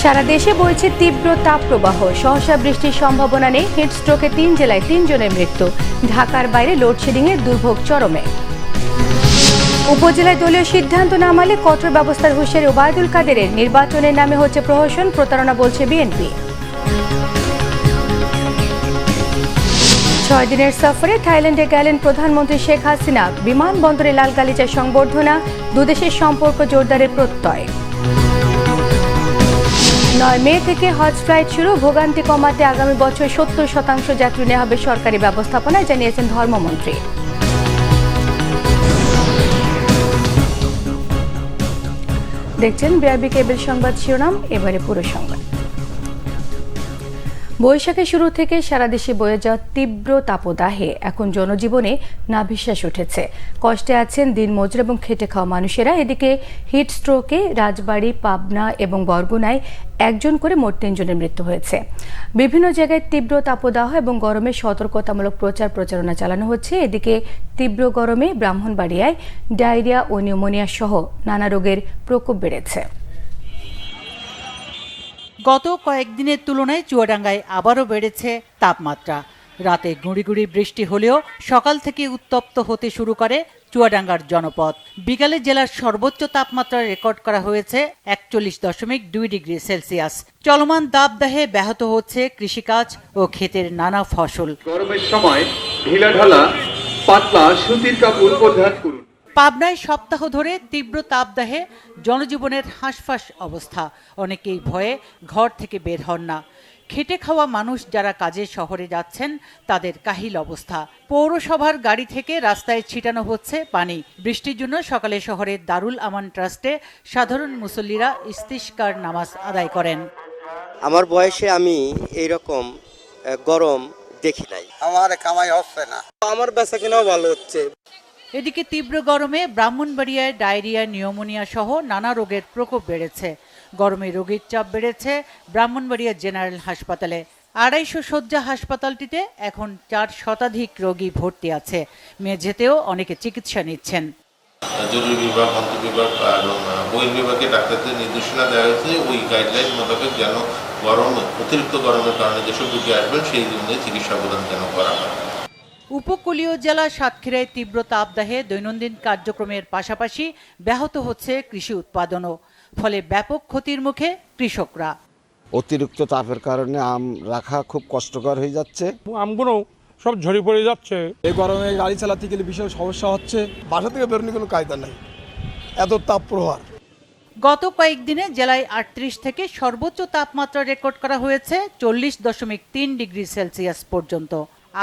সারা দেশে বইছে তীব্র তাপপ্রবাহ, সহসা বৃষ্টির সম্ভাবনা নেই। হিটস্ট্রোকে 3 জেলায় 3 জনের মৃত্যু। ঢাকার বাইরে লোডশেডিংয়ে দুর্ভোগ চরমে। উপজেলায় দলীয় সিদ্ধান্ত না মানলে কঠোর ব্যবস্থার হুঁশিয়ারি ওবায়দুল কাদেরের। নির্বাচনের নামে হচ্ছে প্রহসন, প্রতারণা বলছে বিএনপি। 6 দিনের সফরে থাইল্যান্ডে গেলেন প্রধানমন্ত্রী শেখ হাসিনা। বিমানবন্দরে লাল গালিচার সংবর্ধনা, দুদেশের সম্পর্ক জোরদারের প্রত্যয়। 9 মে থেকে হজ ফ্লাইট শুরু, ভোগান্তি কমাতে আগামী বছর 70% যাত্রী নেওয়া হবে সরকারি ব্যবস্থাপনায়, জানিয়েছেন ধর্মমন্ত্রী। দেখছেন বিআরবি কেবল সংবাদ শিরোনাম, এবারে পুরো সংবাদ। বৈশাখের শুরু থেকে সারা দেশে বয়ে যাওয়া তীব্র তাপদাহে এখন জনজীবনে নাভিশ্বাস উঠেছে। কষ্টে আছেন দিনমজুর এবং খেটে খাওয়া মানুষেরা। এদিকে হিট স্ট্রোকে রাজবাড়ী, পাবনা এবং বরগুনায় 1 জন করে মোট 3 জনের মৃত্যু হয়েছে। বিভিন্ন জায়গায় তীব্র তাপদাহ এবং গরমে সতর্কতামূলক প্রচারণা চালানো হচ্ছে। এদিকে তীব্র গরমে ব্রাহ্মণবাড়িয়ায় ডায়রিয়া ও নিউমোনিয়া সহ নানা রোগের প্রকোপ বেড়েছে। গত কয়েকদিনের তুলনায় চুয়াডাঙ্গায় আবারও বেড়েছে তাপমাত্রা। রাতে গুঁড়ি গুঁড়ি বৃষ্টি হলেও সকাল থেকে উত্তপ্ত হতে শুরু করে চুয়াডাঙ্গার জনপদ। বিকালে জেলার সর্বোচ্চ তাপমাত্রা রেকর্ড করা হয়েছে 41.2 ডিগ্রি সেলসিয়াস। চলমান দাবদাহে ব্যাহত হচ্ছে কৃষিকাজ ও ক্ষেতের নানা ফসল। গরমের সময় ঢিলাঢালা পাতলা সুতির কাপড় পরিধান করুন। পাবনায় সপ্তাহ ধরে তীব্র তাপদাহে জনজীবনের হাঁসফাঁস অবস্থা। অনেকেই ভয়ে ঘর থেকে বের হন না। খেটে খাওয়া মানুষ যারা কাজে শহরে যাচ্ছেন তাদের কাহিল অবস্থা। পৌরসভার গাড়ি থেকে রাস্তায় ছিটানো হচ্ছে পানি। বৃষ্টির জন্য সকালে শহরের দারুল আমান ট্রাস্টে সাধারণ মুসল্লিরা ইস্তিসকার নামাজ আদায় করেন। আমার বয়সে আমি এইরকম গরম দেখি নাই। আমার কামাই হচ্ছে না, আমার বেচা কেনাও ভালো হচ্ছে। এদিকে তীব্র গরমে ব্রাহ্মণবাড়িয়ায় ডায়রিয়া, নিউমোনিয়া সহ নানা রোগের প্রকোপ বেড়েছে। গরমে রোগীর চাপ বেড়েছে ব্রাহ্মণবাড়িয়া জেনারেল হাসপাতালে। 250 শয্যা হাসপাতালটিতে এখন 4 শতাধিক রোগী ভর্তি আছে। মেঝেতেও অনেকে চিকিৎসা নিচ্ছেন। জরুরি বিভাগ, অন্তর্বিভাগ এবং বহির্বিভাগে ডাক্তারদের নির্দেশনা দেওয়া হয়েছে ওই গাইডলাইন মোতাবেক যেন অতিরিক্ত গরমের কারণে যেসব রোগী আসবেন সেই জন্য চিকিৎসা প্রদান যেন করা হয়। উপকূলীয় জেলা সাতক্ষীরায় তীব্র তাপদাহে দৈনন্দিন কার্যক্রমের পাশাপাশি ব্যাহত হচ্ছে কৃষি উৎপাদনও। ফলে ব্যাপক ক্ষতির মুখে কৃষকরা। অতিরিক্ত তাপের কারণে আম রাখা খুব কষ্টকর হয়ে যাচ্ছে। আমগুলো সব ঝরে পড়ে যাচ্ছে। এই গরমে গাড়ি চালাতে গেলে বিশাল সমস্যা হচ্ছে। বাসা থেকে বেরোনোর কোনো কায়দা নাই, এত তাপ প্রহার। গত কয়েকদিনে জেলায় 38 থেকে সর্বোচ্চ তাপমাত্রা রেকর্ড করা হয়েছে 40.3 ডিগ্রি সেলসিয়াস পর্যন্ত।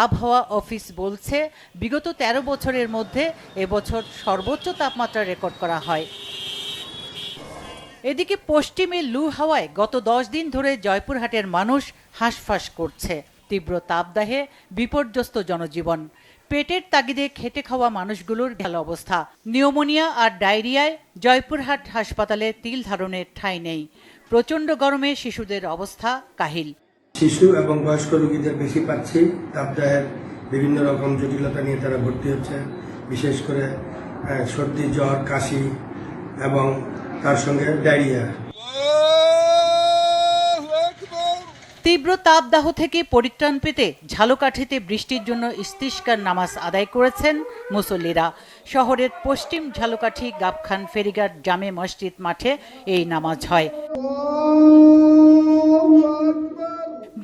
আবহাওয়া অফিস বলছে বিগত 13 বছরের মধ্যে এবছর সর্বোচ্চ তাপমাত্রা রেকর্ড করা হয়। এদিকে পশ্চিমে লু হাওয়ায় গত 10 দিন ধরে জয়পুরহাটের মানুষ হাঁসফাঁস করছে। তীব্র তাপদাহে বিপর্যস্ত জনজীবন। পেটের তাগিদে খেটে খাওয়া মানুষগুলোর ভালো অবস্থা। নিউমোনিয়া আর ডায়রিয়ায় জয়পুরহাট হাসপাতালে তিল ধারণের ঠাঁই নেই। প্রচণ্ড গরমে শিশুদের অবস্থা কাহিল। শিশু এবং বয়স্ক রোগীদের বেশি পাচ্ছি। তাপদাহের বিভিন্ন রকম জটিলতা নিয়ে তারা ভর্তি হচ্ছে, বিশেষ করে সর্দি, জ্বর, কাশি এবং তার সঙ্গে ডায়রিয়া। তীব্র তাপদাহ থেকে পরিত্রাণ পেতে ঝালকাঠিতে বৃষ্টির জন্য ইস্তিসকার নামাজ আদায় করেছেন মুসল্লিরা। শহরের পশ্চিম ঝালকাঠি গাবখান ফেরিঘাট জামে মসজিদ মাঠে এই নামাজ হয়।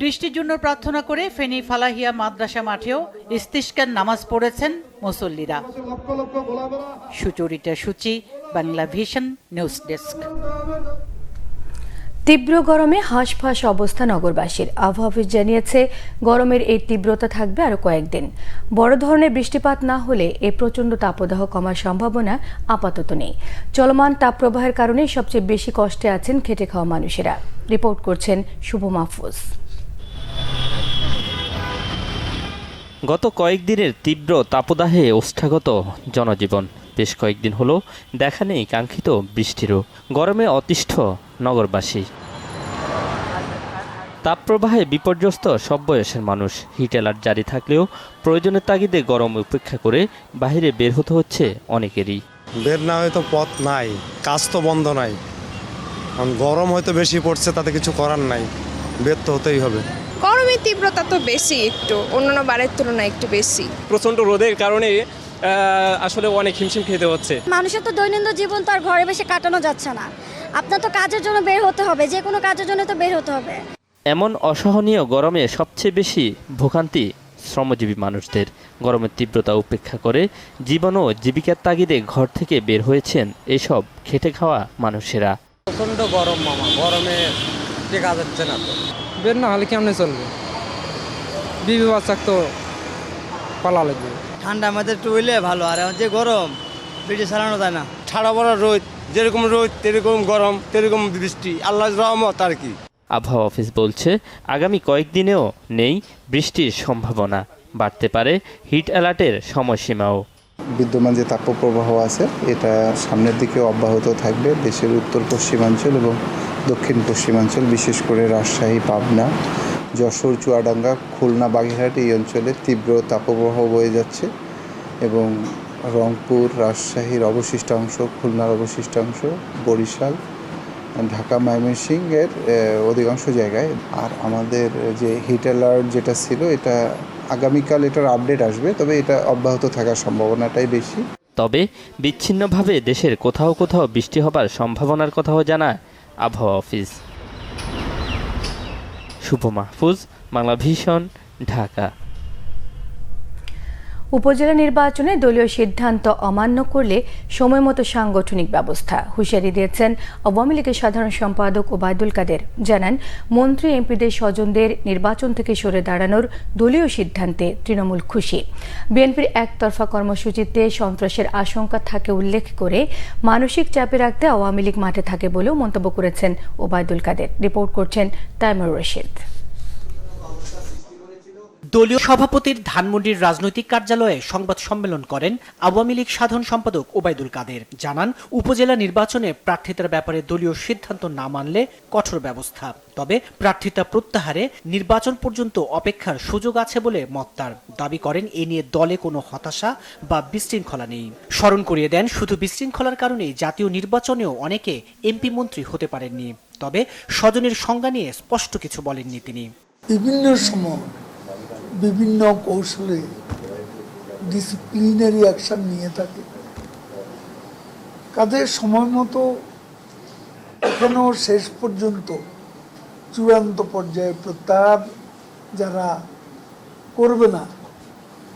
বৃষ্টির জন্য প্রার্থনা করে ফেনী ফালাহিয়া মাদ্রাসা মাঠেও ইস্তিসকার নামাজ পড়েছেন মুসল্লিরা। সুচরিতা সূচি, বাংলা ভিশন নিউজ ডেস্ক। তীব্র গরমে হাঁসফাঁস অবস্থা নগরবাসীর। আবহাওয়া অফিস জানিয়েছে গরমের এই তীব্রতা থাকবে আরো কয়েকদিন। বড় ধরনের বৃষ্টিপাত না হলে এই প্রচণ্ড তাপদাহ কমার সম্ভাবনা আপাতত নেই। চলমান তাপপ্রবাহের কারণে সবচেয়ে বেশি কষ্টে আছেন খেটে খাওয়া মানুষেরা। রিপোর্ট করছেন শুভ মাহফুজ। গত কয়েকদিনের তীব্র তাপদাহে ওষ্ঠাগত জনজীবন। বেশ কয়েকদিন হলো দেখা নেই কাঙ্ক্ষিত বৃষ্টিরও। গরমে অতিষ্ঠ নগরবাসী। তাপপ্রবাহে বিপর্যস্ত সব বয়সের মানুষ। হিট অ্যালার্ট জারি থাকলেও প্রয়োজনের তাগিদে গরম উপেক্ষা করে বাইরে বের হতে হচ্ছে অনেকেরই। বের না হয়ে তো পথ নাই, কাজ তো বন্ধ নাই, কারণ গরম হয়তো বেশি পড়ছে, তাতে কিছু করার নাই, বের তো হতেই হবে। গরমের তীব্রতা তো বেশি, একটু অন্যান্য বারের তুলনায় একটু বেশি। প্রচণ্ড রোদের কারণে আসলে অনেক হিমশিম খেতে হচ্ছে। মানুষের তো দৈনন্দিন জীবন তো আর ঘরে বসে কাটানো যাচ্ছে না, আপনার তো কাজের জন্য বের হতে হবে, যে কোনো কাজের জন্য তো বের হতে হবে। এমন অসহনীয় গরমে সবচেয়ে বেশি ভোগান্তি শ্রমজীবী মানুষদের। গরমের তীব্রতা উপেক্ষা করে জীবন ও জীবিকার তাগিদে ঘর থেকে বের হয়েছেন এসব খেটে খাওয়া মানুষেরা। প্রচণ্ড গরম মামা, গরমে টেকা যাচ্ছে না, তো বের না হলে কেমনে চলবে? বিবি বাচ্চা তো পালা লাগবে। ঠান্ডা আমাদের একটু হইলে ভালো, আর যে গরম বেশি চালানো যায় না। ঠাড়া বড় রোদ, যেরকম রোদ তেরকম গরম, তেরকম বৃষ্টি, আল্লাহর রহমত আর কি। আবহাওয়া অফিস বলছে আগামী কয়েকদিনেও নেই বৃষ্টির সম্ভাবনা, বাড়তে পারে হিট অ্যালার্টের সময়সীমাও। বিদ্যমান যে তাপপ্রবাহ আছে এটা সামনের দিকে অব্যাহত থাকবে। দেশের উত্তর পশ্চিমাঞ্চল এবং দক্ষিণ পশ্চিমাঞ্চল, বিশেষ করে রাজশাহী, পাবনা, যশোর, চুয়াডাঙ্গা, খুলনা, বাগেরহাট এই অঞ্চলে তীব্র তাপপ্রবাহ বয়ে যাচ্ছে এবং রংপুর, রাজশাহীর অবশিষ্টাংশ, খুলনার অবশিষ্টাংশ, বরিশাল, ঢাকা, ময়মনসিংহের অধিকাংশ জায়গায়। আর আমাদের যে হিট অ্যালার্ট যেটা ছিল, এটা আগামীকাল এটার আপডেট আসবে, তবে এটা অব্যাহত থাকার সম্ভাবনাটাই বেশি। তবে বিচ্ছিন্নভাবে দেশের কোথাও কোথাও বৃষ্টি হবার সম্ভাবনার কথাও জানায় আবহাওয়া অফিস। শুভ মাহফুজ, বাংলা ভিশন, ঢাকা। উপজেলা নির্বাচনে দলীয় সিদ্ধান্ত অমান্য করলে সময়মতো সাংগঠনিক ব্যবস্থা হুঁশিয়ারি দিয়েছেন আওয়ামী লীগের সাধারণ সম্পাদক ওবায়দুল কাদের। জানান, মন্ত্রী এমপিদের স্বজনদের নির্বাচন থেকে সরে দাঁড়ানোর দলীয় সিদ্ধান্তে তৃণমূল খুশি। বিএনপির একতরফা কর্মসূচিতে সন্ত্রাসের আশঙ্কা থাকে উল্লেখ করে মানসিক চাপে রাখতে আওয়ামী লীগ মাঠে থাকে বলেও মন্তব্য করেছেন ওবায়দুল কাদের। রিপোর্ট করছেন তাইমুর রশিদ। দলীয় সভাপতির ধানমন্ডির রাজনৈতিক কার্যালয়ে সংবাদ সম্মেলন করেন আওয়ামী লীগ সাধারণ সম্পাদক ওবায়দুল কাদের। জানান, উপজেলা নির্বাচনে প্রার্থিতার ব্যাপারে দলীয় সিদ্ধান্ত না মানলে কঠোর ব্যবস্থা। তবে প্রার্থিতা প্রত্যাহারে নির্বাচন পর্যন্ত অপেক্ষার সুযোগ আছে বলে মত তার। দাবি করেন, এ নিয়ে দলে কোনো হতাশা বা বিশৃঙ্খলা নেই। স্মরণ করিয়ে দেন, শুধু বিশৃঙ্খলার কারণেই জাতীয় নির্বাচনেও অনেকে এমপি মন্ত্রী হতে পারেননি। তবে স্বজনের সংজ্ঞা নিয়ে স্পষ্ট কিছু বলেননি তিনি। বিভিন্ন সময় বিভিন্ন কৌশলে ডিসিপ্লিনারি অ্যাকশন নিয়ে থাকে, কাজে সময় মতো এখনও শেষ পর্যন্ত চূড়ান্ত পর্যায়ে প্রত্যাহার যারা করবে না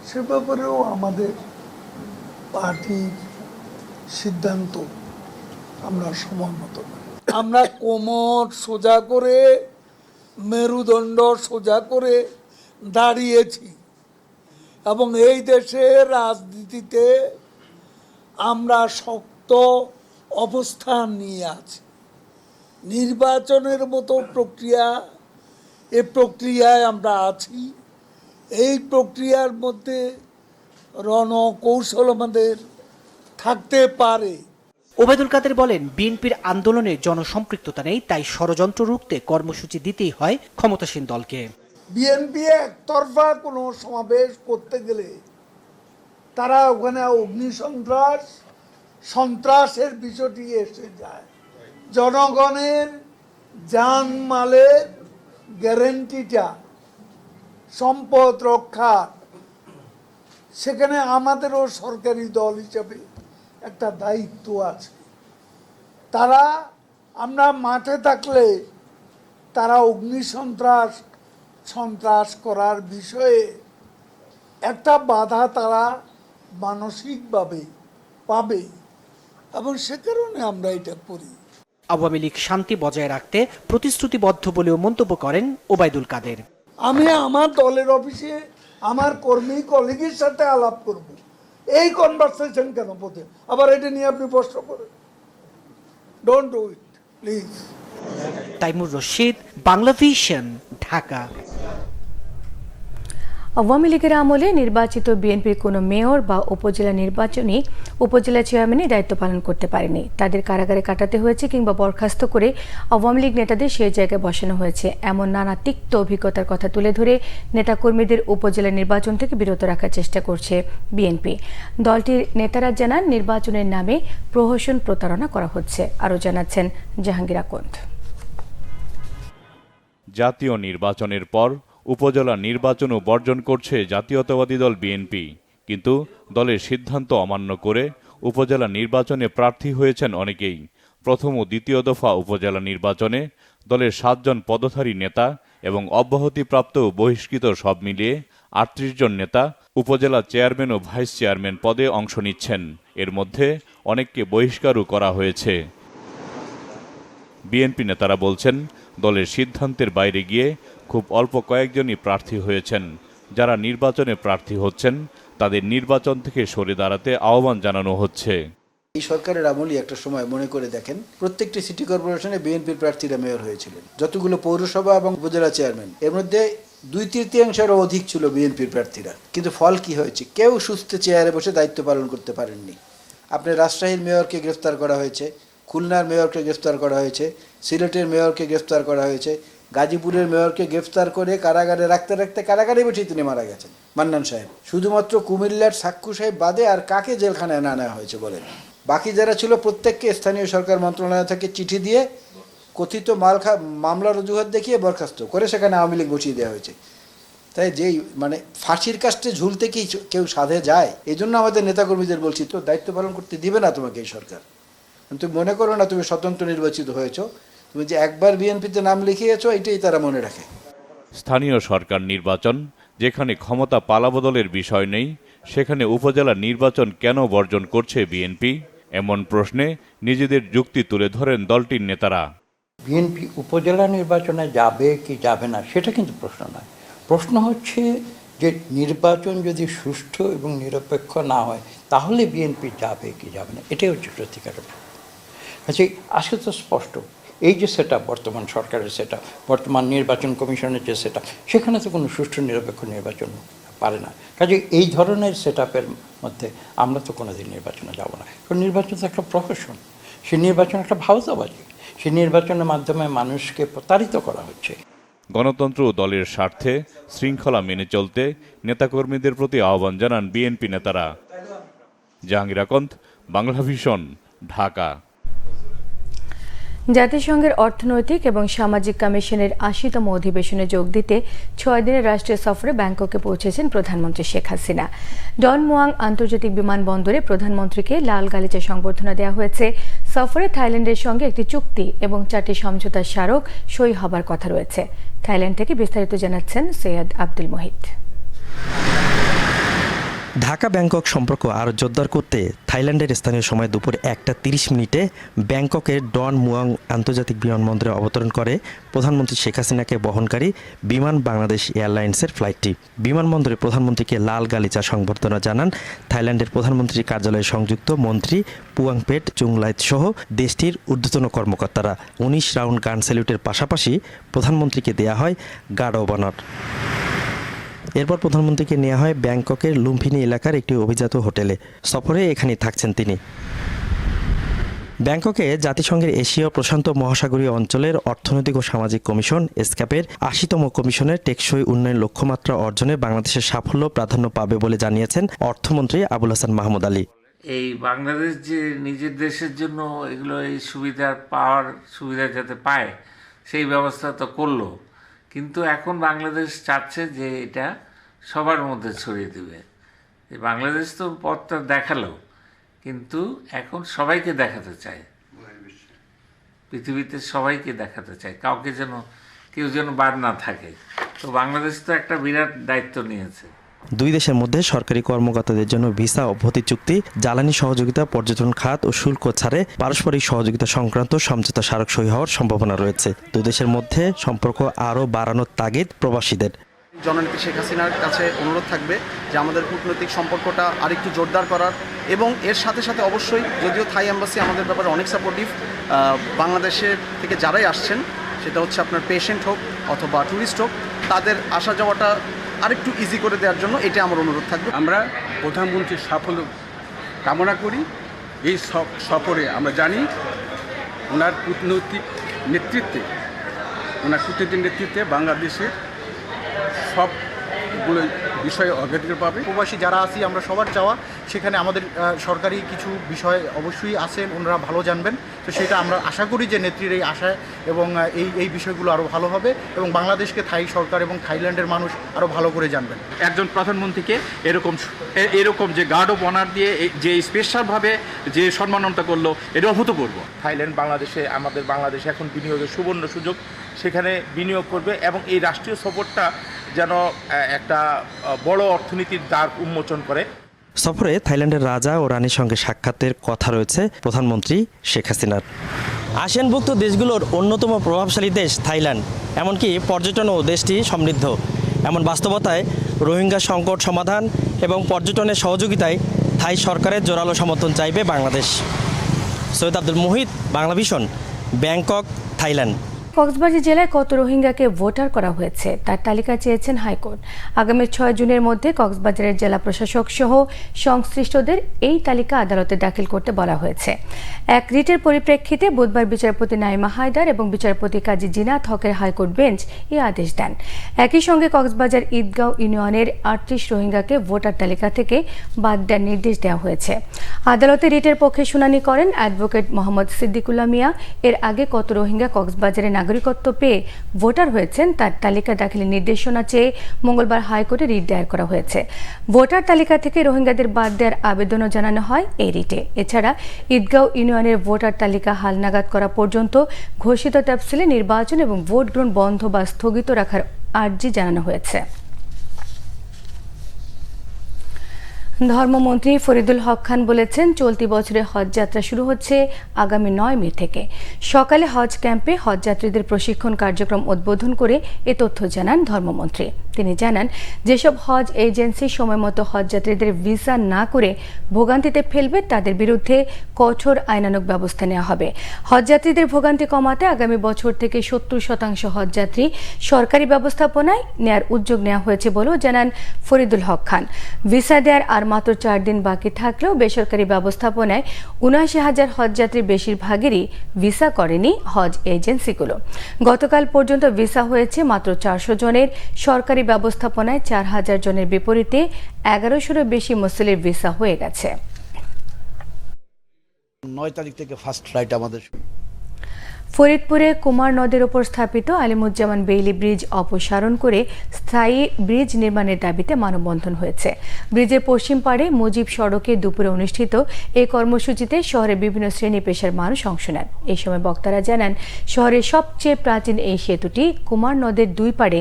সে ব্যাপারেও আমাদের পার্টির সিদ্ধান্ত আমরা সময় মতো, আমরা কোমর সোজা করে, মেরুদণ্ড সোজা করে দাঁড়িয়েছি এবং এই দেশের রাজনীতিতে আমরা শক্ত অবস্থান নিয়ে আছি। নির্বাচনের মতো প্রক্রিয়া, এই প্রক্রিয়ায় আমরা আছি। এই প্রক্রিয়ার মধ্যে রণকৌশল আমাদের থাকতে পারে। ওবায়দুল কাদের বলেন, বিএনপির আন্দোলনে জনসম্পৃক্ততা নেই, তাই ষড়যন্ত্র রুখতে কর্মসূচি দিতেই হয় ক্ষমতাসীন দলকে। বিএনপি একতরফা কোনো সমাবেশ করতে গেলে তারা ওখানে সন্ত্রাসের বিষয়টি এসে যায়। জনগণের জানমালের গ্যারেন্টিটা, সম্পদ রক্ষা, সেখানে আমাদেরও সরকারি দল হিসেবে একটা দায়িত্ব আছে। তারা, আমরা মাঠে থাকলে তারা সন্ত্রাস করার বিষয়ে একটা বাধা তারা মানসিকভাবে পাবে এবং সে কারণে আমরা এটা করি। আওয়ামী লীগ শান্তি বজায় রাখতে প্রতিশ্রুতিবদ্ধ বলেও মন্তব্য করেন ওবায়দুল কাদের। আমি আমার দলের অফিসে আমার কর্মী কলিগের সাথে আলাপ করব, এই কনভারসেশন কেন পথে আবার এটা নিয়ে আপনি প্রশ্ন করেন? Don't do it please. Taimur Rashid, Bangla vision, Dhaka. Awami লীগের আমলে নির্বাচিত বিএনপির কোনো মেয়র বা উপজেলা চেয়ারম্যানই দায়িত্ব পালন করতে পারেনি। তাদের কারাগারে কাটাতে হয়েছে কিংবা বরখাস্ত করে আওয়ামী লীগ নেতাদের সেই জায়গায় বসানো হয়েছে। এমন নানা তিক্ত অভিজ্ঞতার কথা তুলে ধরে নেতাকর্মীদের উপজেলা নির্বাচন থেকে বিরত রাখার চেষ্টা করছে বিএনপি। দলটির নেতারা জানান, নির্বাচনের নামে প্রহসন প্রতারণা করা হচ্ছে। আরও জানাচ্ছেন জাহাঙ্গীর আকন্দ। জাতীয় নির্বাচনের পর উপজেলা নির্বাচনও বর্জন করছে জাতীয়তাবাদী দল বিএনপি, কিন্তু দলের সিদ্ধান্ত অমান্য করে উপজেলা নির্বাচনে প্রার্থী হয়েছেন অনেকেই। প্রথম ও দ্বিতীয় দফা উপজেলা নির্বাচনে দলের 7 জন পদধারী নেতা এবং অব্যাহতিপ্রাপ্ত ও বহিষ্কৃত সব মিলিয়ে 38 জন নেতা উপজেলা চেয়ারম্যান ও ভাইস চেয়ারম্যান পদে অংশ নিচ্ছেন। এর মধ্যে অনেককে বহিষ্কারও করা হয়েছে। বিএনপি নেতারা বলছেন, দলের সিদ্ধান্তের বাইরে গিয়ে খুব অল্প কয়েকজনই প্রার্থী হয়েছেন। যারা নির্বাচনে প্রার্থী হচ্ছেন তাদের নির্বাচন থেকে সরে দাঁড়াতে আহ্বান জানানো হচ্ছে। এই সরকারের আমলই একটা সময় মনে করে দেখেন, প্রত্যেকটি সিটি কর্পোরেশনে বিএনপির প্রার্থীরা মেয়র হয়েছিলেন। যতগুলো পৌরসভা এবং উপজেলা চেয়ারম্যান, এর মধ্যে 2/3 অধিক ছিল বিএনপির প্রার্থীরা। কিন্তু ফল কি হয়েছে? কেউ সুস্থ চেয়ারে বসে দায়িত্ব পালন করতে পারেননি। আপনার রাজশাহীর মেয়রকে গ্রেফতার করা হয়েছে, খুলনার মেয়রকে গ্রেফতার করা হয়েছে, সিলেটের মেয়রকে গ্রেফতার করা হয়েছে, গাজীপুরের মেয়রকে গ্রেফতার করে কারাগারে রাখতে রাখতে কারাগারে বসেই তিনি মারা গেছেন। মান্নান সাহেব, শুধুমাত্র কুমিল্লার সাক্কু সাহেব বাদে আর কাকে জেলখানায় না নেওয়া হয়েছে বলেন? বাকি যারা ছিল প্রত্যেককে স্থানীয় সরকার মন্ত্রণালয় থেকে চিঠি দিয়ে কথিত মামলার অজুহাত দেখিয়ে বরখাস্ত করে সেখানে আওয়ামী লীগ বসিয়ে দেওয়া হয়েছে। তাই যেই ফাঁসির কাস্টে ঝুলতে কি কেউ সাধে যায়? এই জন্য আমাদের নেতাকর্মীদের বলছি, তো দায়িত্ব পালন করতে দিবে না তোমাকে এই সরকার। তুমি মনে করো না তুমি স্বতন্ত্র নির্বাচিত হয়েছো, তুমি যে একবার বিএনপিতে নাম লিখিয়েছো এটাই তারা মনে রাখে। স্থানীয় সরকার নির্বাচন যেখানে ক্ষমতা পালাবদলের বিষয় নেই, সেখানে উপজেলা নির্বাচন কেন বর্জন করছে বিএনপি? এমন প্রশ্নে নিজেদের যুক্তি তুলে ধরেন দলটির নেতারা। বিএনপি উপজেলা নির্বাচনে যাবে কি যাবে না সেটা কিন্তু প্রশ্ন নয়। প্রশ্ন হচ্ছে যে নির্বাচন যদি সুষ্ঠু এবং নিরপেক্ষ না হয় তাহলে বিএনপি যাবে কি যাবে না, এটাই হচ্ছে সত্যিকারের। আচ্ছা, আজকে তো স্পষ্ট এই যে সেটআপ, বর্তমান সরকারের সেটআপ, বর্তমান নির্বাচন কমিশনের যে সেটআপ, সেখানে তো কোনো সুষ্ঠু নিরপেক্ষ নির্বাচন পারে না। কাজে এই ধরনের সেটআপের মধ্যে আমরা তো কোনোদিন নির্বাচনে যাব না। কারণ নির্বাচন তো একটা প্রফেশন, সেই নির্বাচন একটা ভাওতাবাজি, সেই নির্বাচনের মাধ্যমে মানুষকে প্রতারিত করা হচ্ছে। গণতন্ত্র ও দলের স্বার্থে শৃঙ্খলা মেনে চলতে নেতাকর্মীদের প্রতি আহ্বান জানান বিএনপি নেতারা। জাহাঙ্গীর আকন্দ, বাংলাভিশন, ঢাকা। জাতিসংঘের অর্থনৈতিক এবং সামাজিক কমিশনের ৮০তম অধিবেশনে যোগ দিতে ৬ দিনের রাষ্ট্রীয় সফরে ব্যাংককে পৌঁছেছেন প্রধানমন্ত্রী শেখ হাসিনা। ডন মুয়াং আন্তর্জাতিক বিমানবন্দরে প্রধানমন্ত্রীকে লাল গালিচা সংবর্ধনা দেওয়া হয়েছে। সফরে থাইল্যান্ডের সঙ্গে একটি চুক্তি এবং 4টি সমঝোতার স্মারক সই হবার কথা রয়েছে। থাইল্যান্ড থেকে বিস্তারিত জানাচ্ছেন সৈয়দ আব্দুল মহিদ। ঢাকা ব্যাংকক সম্পর্ক আরও জোরদার করতে থাইল্যান্ডের স্থানীয় সময় দুপুর 1:30 ব্যাংককের ডন মুয়াং আন্তর্জাতিক বিমানবন্দরে অবতরণ করে প্রধানমন্ত্রী শেখ হাসিনাকে বহনকারী বিমান বাংলাদেশ এয়ারলাইন্সের ফ্লাইটটি। বিমানবন্দরে প্রধানমন্ত্রীকে লাল গালিচা সংবর্ধনা জানান থাইল্যান্ডের প্রধানমন্ত্রীর কার্যালয়ে সংযুক্ত মন্ত্রী পুয়াংপেট চুংলাইত সহ দেশটির ঊর্ধ্বতন কর্মকর্তারা। 19 রাউন্ড গান স্যালুটের পাশাপাশি প্রধানমন্ত্রীকে দেয়া হয় গার্ড অব অনার। এরপর প্রধানমন্ত্রীকে নেওয়া হয় ব্যাংককের লুম্ফিনী এলাকার একটি অভিজাত হোটেলে। সফরে এখানেই থাকছেন তিনি। ব্যাংককে জাতিসংঘের এশীয় প্রশান্ত মহাসাগরীয় অঞ্চলের অর্থনৈতিক ও সামাজিক কমিশন এসক্যাপের ৮০তম কমিশনের টেকসই উন্নয়ন লক্ষ্যমাত্রা অর্জনে বাংলাদেশের সাফল্য প্রাধান্য পাবে বলে জানিয়েছেন অর্থমন্ত্রী আবুল হাসান মাহমুদ আলী। এই বাংলাদেশ যে নিজের দেশের জন্য এগুলো এই পাওয়ার সুবিধা যাতে পায় সেই ব্যবস্থা তো করলো, কিন্তু এখন বাংলাদেশ চাচ্ছে যে এটা সবার মধ্যে ছড়িয়ে দেবে। বাংলাদেশ তো পথটা দেখালো, কিন্তু এখন সবাইকে দেখাতে চায়, পৃথিবীতে সবাইকে দেখাতে চায়, কেউ যেন বাদ না থাকে। তো বাংলাদেশ তো একটা বিরাট দায়িত্ব নিয়েছে। দুই দেশের মধ্যে সরকারি কর্মকর্তাদের জন্য ভিসা অব্যাহতি চুক্তি, জ্বালানি সহযোগিতা, পর্যটন খাত ও শুল্ক ছাড়ে পারস্পরিক সহযোগিতা সংক্রান্ত সমঝোতা স্মারক সই হওয়ার সম্ভাবনা রয়েছে। দুই দেশের মধ্যে সম্পর্ক আরও বাড়ানোর তাগিদ প্রবাসীদের। জননেত্রী শেখ হাসিনার কাছে অনুরোধ থাকবে যে আমাদের কূটনৈতিক সম্পর্কটা আরেকটু জোরদার করার, এবং এর সাথে সাথে অবশ্যই যদিও থাই এম্বাসি আমাদের ব্যাপারে অনেক সাপোর্টিভ, বাংলাদেশের থেকে যারাই আসছেন সেটা হচ্ছে আপনার পেশেন্ট হোক অথবা ট্যুরিস্ট হোক, তাদের আসা যাওয়াটা আরেকটু ইজি করে দেওয়ার জন্য এটা আমার অনুরোধ থাকবে। আমরা প্রধানমন্ত্রীর সাফল্য কামনা করি। এই সফরে আমরা জানি ওনার কূটনৈতিক নেতৃত্বে বাংলাদেশের সবগুলো বিষয়ে অগ্রাধিকার পাবে। প্রবাসী যারা আছি আমরা সবার চাওয়া সেখানে আমাদের সরকারি কিছু বিষয় অবশ্যই আছেন, ওনারা ভালো জানবেন। তো সেটা আমরা আশা করি যে নেত্রীর এই আশায় এবং এই বিষয়গুলো আরও ভালো হবে এবং বাংলাদেশকে থাই সরকার এবং থাইল্যান্ডের মানুষ আরও ভালো করে জানবেন। একজন প্রধানমন্ত্রীকে এরকম যে গার্ড অফ অনার দিয়ে যে স্পেশালভাবে যে সম্মাননা করলো, এটা অভূতপূর্ব। থাইল্যান্ড আমাদের বাংলাদেশে এখন বিনিয়োগের সুবর্ণ সুযোগ, সেখানে বিনিয়োগ করবে এবং এই রাষ্ট্রীয় সফরটা যেন একটা বড় অর্থনীতির দ্বার উন্মোচন করে। সফরে থাইল্যান্ডের রাজা ও রানীর সঙ্গে সাক্ষাতের কথা রয়েছে প্রধানমন্ত্রী শেখ হাসিনার। আসিয়ানভুক্ত দেশগুলোর অন্যতম প্রভাবশালী দেশ থাইল্যান্ড, এমনকি পর্যটনও দেশটি সমৃদ্ধ। এমন বাস্তবতায় রোহিঙ্গা সংকট সমাধান এবং পর্যটনের সহযোগিতায় থাই সরকারের জোরালো সমর্থন চাইবে Bangladesh. Syed Abdul Muhit, Bangla Vision, Bangkok, Thailand. Cox's Bazar জেলায় কত রোহিঙ্গাকে ভোটার করা হয়েছে তার তালিকা চেয়েছেন হাইকোর্ট। আগামী 6 জুনের মধ্যে কক্সবাজারের জেলা প্রশাসক সহ সংশ্লিষ্টদের এই তালিকা আদালতে দাখিল করতে বলা হয়েছে। এক রিটের পরিপ্রেক্ষিতে বুধবার বিচারপতি নাইমা হায়দার এবং বিচারপতি কাজী জিনাত হকের হাইকোর্ট বেঞ্চ এই আদেশ দেন। একই সঙ্গে কক্সবাজার ঈদগাঁও ইউনিয়নের 38 রোহিঙ্গাকে ভোটার তালিকা থেকে বাদ দেওয়ার নির্দেশ দেওয়া হয়েছে। আদালতে রিটের পক্ষে শুনানি করেন অ্যাডভোকেট মোহাম্মদ সিদ্দিকুল্লাহ মিয়া। এর আগে কত রোহিঙ্গা কক্সবাজারে নাগরিকত্ব পেয়ে ভোটার হয়েছেন তার তালিকা দাখিলের নির্দেশনা চেয়ে মঙ্গলবার হাইকোর্টে রিট দায়ের করা হয়েছে। ভোটার তালিকা থেকে রোহিঙ্গাদের বাদ দেওয়ার আবেদনও জানানো হয় এই রিটে। এছাড়া ঈদগাঁও ইউনিয়নের ভোটার তালিকা হালনাগাদ করা পর্যন্ত ঘোষিত তফসিলে নির্বাচন এবং ভোট গ্রহণ বন্ধ বা স্থগিত রাখার আর্জি জানানো হয়েছে। ধর্মমন্ত্রী ফরিদুল হক খান বলেছেন, চলতি বছরে হজ যাত্রা শুরু হচ্ছে আগামী 9 মে থেকে। সকালে হজ ক্যাম্পে হজযাত্রীদের প্রশিক্ষণ কার্যক্রম উদ্বোধন করে এ তথ্য জানান ধর্মমন্ত্রী। তিনি জানান, যেসব হজ এজেন্সি সময়মতো হজযাত্রীদের ভিসা না করে ভোগান্তিতে ফেলবে তাদের বিরুদ্ধে কঠোর আইনানুগ ব্যবস্থা নেওয়া হবে। হজযাত্রীদের ভোগান্তি কমাতে আগামী বছর থেকে 70% হজযাত্রী সরকারি ব্যবস্থাপনায় নেয়ার উদ্যোগ নেওয়া হয়েছে বলেও জানান ফরিদুল হক খান। ভিসা দেওয়ার আর মাত্র 4 দিন বাকি থাকলেও বেসরকারি ব্যবস্থাপনায় 79,000 হজযাত্রী বেশিরভাগেরই ভিসা করেনি হজ এজেন্সিগুলো। গতকাল পর্যন্ত ভিসা হয়েছে মাত্র 400 জনের। সরকারি ব্যবস্থাপনায় 4000 জনের বিপরীতে 1100-এর বেশি মুসলিম ভিসা হয়ে গেছে। 9 তারিখ থেকে ফার্স্ট ফ্লাইট আমাদের। ফরিদপুরে কুমার নদের ওপর স্থাপিত আলিমুজ্জামান বেইলি ব্রিজ অপসারণ করে স্থায়ী ব্রিজ নির্মাণের দাবিতে মানববন্ধন হয়েছে। ব্রিজের পশ্চিম পাড়ে মুজিব সড়কে দুপুরে অনুষ্ঠিত এই কর্মসূচিতে শহরের বিভিন্ন শ্রেণী পেশার মানুষ অংশ নেন। এই সময় বক্তারা জানান, শহরের সবচেয়ে প্রাচীন এই সেতুটি কুমার নদের 2 পাড়ে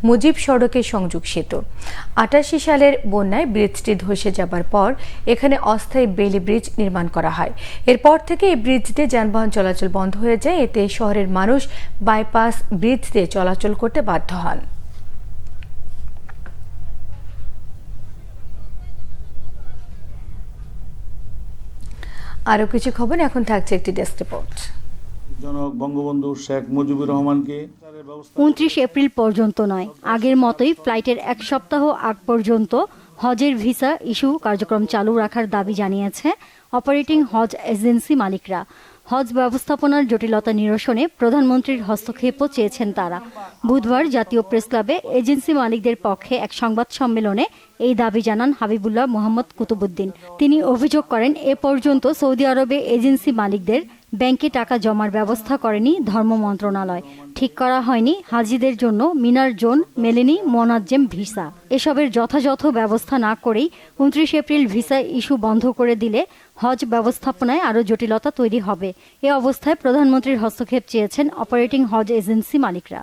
মুজিব সড়কের সংযোগ সেতু। 88 সালের বন্যায় ব্রিজটি ধসে যাবার পর এখানে অস্থায়ী বেইলি ব্রিজ নির্মাণ করা হয়। এরপর থেকে এই ব্রিজ দিয়ে যানবাহন চলাচল বন্ধ হয়ে যায়। এতে শহরের মানুষ বাইপাস ব্রিজ দিয়ে চলাচল করতে বাধ্য হন। আরো কিছু খবর এখন থাকছে একটি ডেস্ক রিপোর্ট। জনক বঙ্গবন্ধু শেখ মুজিবুর রহমানকে 29 এপ্রিল পর্যন্ত নয়, আগের মতোই ফ্লাইটের 1 সপ্তাহ আগ পর্যন্ত হজের ভিসা ইস্যু কার্যক্রম চালু রাখার দাবি জানিয়েছে অপারেটিং হজ এজেন্সি মালিকরা। হজ ব্যবস্থাপনার জটিলতা নিরসনে প্রধানমন্ত্রীর হস্তক্ষেপও চেয়েছেন তারা। বুধবার জাতীয় প্রেস ক্লাবে এজেন্সি মালিকদের পক্ষে এক সংবাদ সম্মেলনে এই দাবি জানান হাবিবুল্লাহ মোহাম্মদ কুতুবুদ্দিন। তিনি অভিযোগ করেন, এ পর্যন্ত সৌদি আরবে এজেন্সি মালিকদের ব্যাংকে টাকা জমার ব্যবস্থা করেনি ধর্ম মন্ত্রণালয়। ঠিক করা হয়নি হাজিদের জন্য মিনার জোন, মেলেনি মোনাজ্জেম ভিসা। এসবের যথাযথ ব্যবস্থা না করেই 29 এপ্রিল ভিসা ইস্যু বন্ধ করে দিলে হজ ব্যবস্থাপনায় আরও জটিলতা তৈরি হবে। এ অবস্থায় প্রধানমন্ত্রীর হস্তক্ষেপ চেয়েছেন অপারেটিং হজ এজেন্সি মালিকরা।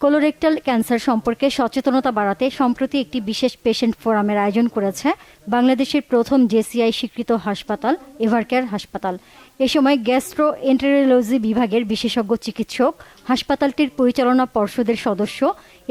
কোলোরেক্টাল ক্যান্সার সম্পর্কে সচেতনতা বাড়াতে সম্প্রতি একটি বিশেষ পেশেন্ট ফোরামের আয়োজন করেছে বাংলাদেশের প্রথম জেসিআই স্বীকৃত হাসপাতাল এভারকেয়ার হাসপাতাল। এ সময় গ্যাস্ট্রোএন্টেরোলজি বিভাগের বিশেষজ্ঞ চিকিৎসক, হাসপাতালটির পরিচালনা পর্ষদের সদস্য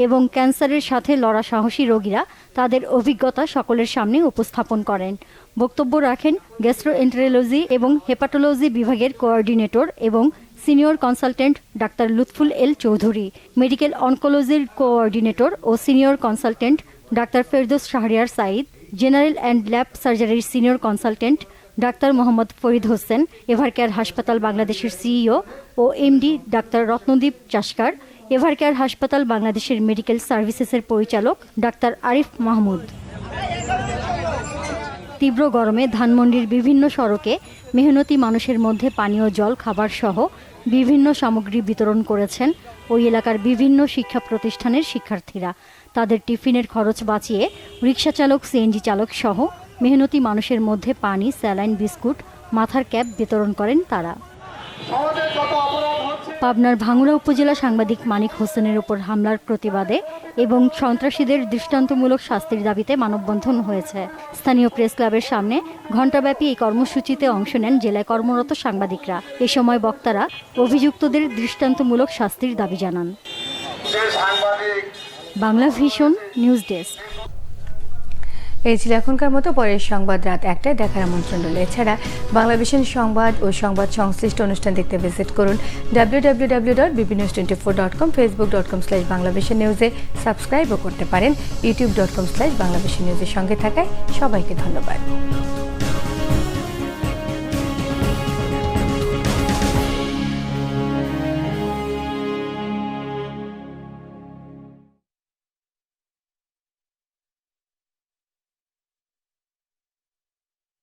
এবং ক্যান্সারের সাথে লড়া সাহসী রোগীরা তাদের অভিজ্ঞতা সকলের সামনে উপস্থাপন করেন। বক্তব্য রাখেন গ্যাস্ট্রোএন্টেরোলজি এবং হেপাটোলজি বিভাগের কোঅর্ডিনেটর এবং senior consultant doctor Lutful L Chowdhury, medical অনকোলজির কোঅর্ডিনেটর ও senior consultant doctor Ferdous Shahriar Sayeed, general and ল্যাব সার্জারির senior consultant doctor Mohammad Farid Hossain, Evercare হাসপাতাল বাংলাদেশের সিইও ও MD doctor Ratnadeep Chashkar, Evercare হাসপাতাল বাংলাদেশের মেডিকেল সার্ভিসেসের পরিচালক ডাক্তার আরিফ মাহমুদ। তীব্র গরমে ধানমন্ডির বিভিন্ন সড়কে মেহনতি মানুষের মধ্যে পানীয় জল, খাবার সহ বিভিন্ন সামগ্রী বিতরণ করেছেন ওই এলাকার বিভিন্ন শিক্ষা প্রতিষ্ঠানের শিক্ষার্থীরা। তাদের টিফিনের খরচ বাঁচিয়ে রিকশা চালক, সিএনজি চালক সহ মেহনতি মানুষের মধ্যে পানি, স্যালাইন, বিস্কুট, মাথার ক্যাপ বিতরণ করেন তারা। পাবনার ভাঙ্গুড়া উপজেলা সাংবাদিক মানিক হোসেনের উপর হামলার প্রতিবাদে এবং সন্ত্রাসীদের দৃষ্টান্তমূলক শাস্তির দাবিতে মানববন্ধন হয়েছে। স্থানীয় প্রেস ক্লাবের সামনে ঘণ্টাব্যাপী এই কর্মসূচিতে অংশ নেন জেলায় কর্মরত সাংবাদিকরা। এ সময় বক্তারা অভিযুক্তদের দৃষ্টান্তমূলক শাস্তির দাবি জানান। Bangla vision news desk. এই ছিল এখনকার মতো। পরের সংবাদ রাত 1টায় দেখার আমন্ত্রণ রইল। এছাড়া বাংলাদেশের সংবাদ ও সংবাদ সংশ্লিষ্ট অনুষ্ঠান দেখতে ভিজিট করুন www.bbnews24.com, facebook.com/বাংলাদেশের সাবস্ক্রাইবও করতে পারেন, youtube.com/বাংলাদেশের সঙ্গে থাকায় সবাইকে ধন্যবাদ।